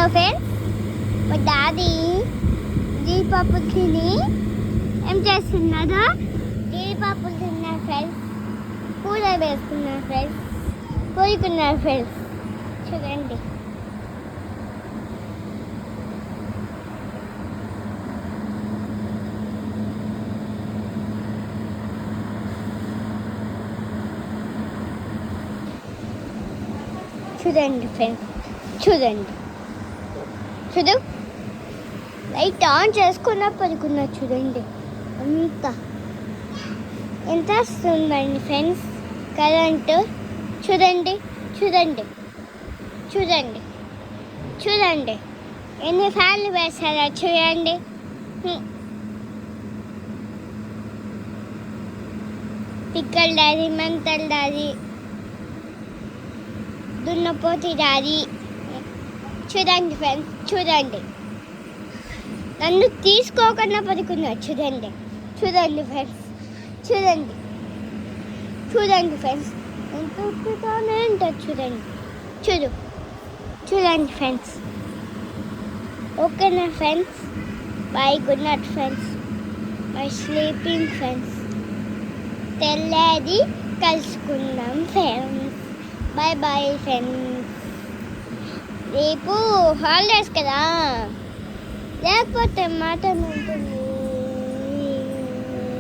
Hello friends, మా daddy జీడిపప్పులు తిని ఏం చేస్తున్నారో జీడిపప్పులు తిన్నారు ఫ్రెండ్స్, కూర వేసుకున్నారు ఫ్రెండ్స్, కోరుకున్నారు ఫ్రెండ్స్. చూడండి చూడండి ఫ్రెండ్స్, చూడండి చూడు, లైట్ ఆన్ చేసుకున్నా పడుకున్నా. చూడండి ఎంత వస్తుందండి ఫ్రెండ్స్ కరెంటు. చూడండి చూడండి చూడండి చూడండి ఎన్ని ఫ్యాన్లు వేస్తారో చూడండి. పిక్కల డాడీ, మంటల డాడీ, దున్నపోతి డాడీ. చూడండి ఫ్రెండ్స్, చూడండి నన్ను తీసుకోకుండా పడుకున్నా. చూడండి చూడండి ఫ్రెండ్స్, చూడండి చూడండి ఫ్రెండ్స్ ఎంత ఉప్పుగానే ఉంటుంది. చూడండి చూడండి ఫ్రెండ్స్. ఓకేనా friends, bye, good night friends, bye sleeping friends. తెల్లారి కలుసుకుందాం ఫ్రెండ్స్. Bye bye friends. రేపు హాలిడేస్ కదా, లేకపోతే మాట ఉంటుంది.